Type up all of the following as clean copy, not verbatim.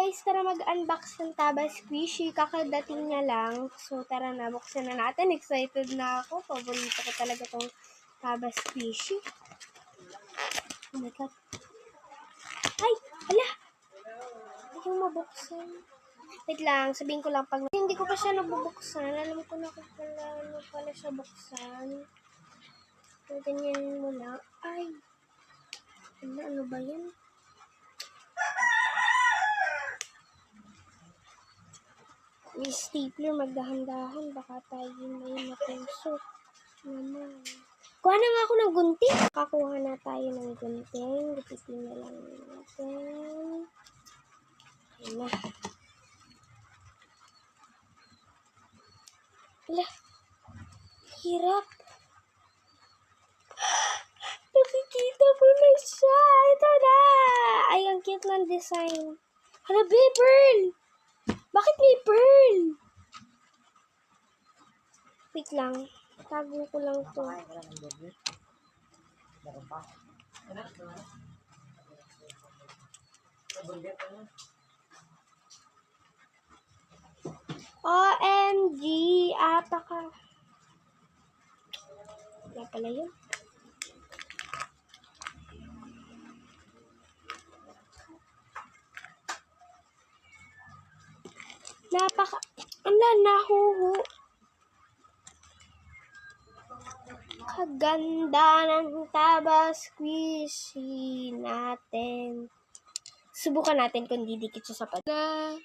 guys, tara mag-unbox ng Taba Squishy. Kakadating niya lang. So tara na, buksan na natin. Excited na ako. Paborito ko talaga tong Taba Squishy. Oh my God. Ay! Ala! Ayaw mabuksan. Wait lang, sabihin ko lang pag hindi ko pa siya nabubuksan. Alam ko na kung pala siya buksan. So, ganyan muna. Ay! Ano ba yan? May stapler, magdahan-dahan. Baka tayo may napuso. Naman. Kuha na nga ako ng gunting. Kakuha na tayo ng gunting. Gupitin na lang natin. Ayan na. Ala. Hirap. Nakikita mo na siya. Ito na. Ay, ang cute ng design. Hala, babe, pearl. Bakit may pearl? Wait lang. Tago ko lang to. OMG! Apaka. Wala pala yun. Nahuhu. Kaganda ng Taba Squishy natin. Subukan natin kung didikit siya sa pala.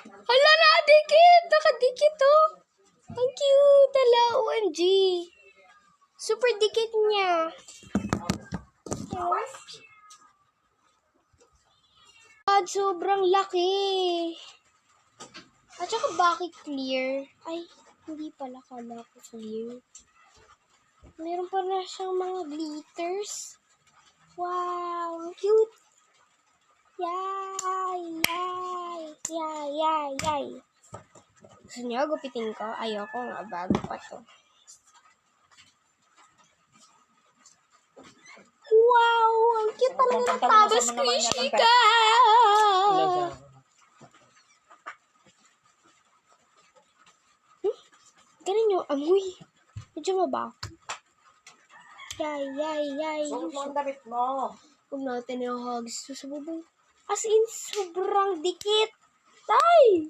Hala, nakadikit! Nakadikit, oh! Ang cute! Hala, OMG! Super dikit niya. God, sobrang laki. At saka bakit clear? Ay, hindi pala, kala ko clear. Meron pa na siyang mga glitters. Wow, ang cute. Yay, yay, yay, yay, yay. Gusto niyo gupitin ko? Ayoko nga, bago pa to. Wow, ang cute talaga ng Taba Squishy ka. Ganun yung amoy. Medyo mabaho. Yay, yay, yay. Suot mo ang damit mo. Huwag natin yung hugs. Susububong. As in, sobrang dikit. Tay!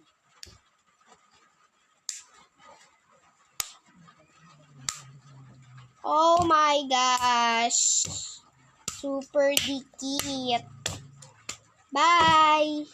Oh my gosh. Super dikit. Bye!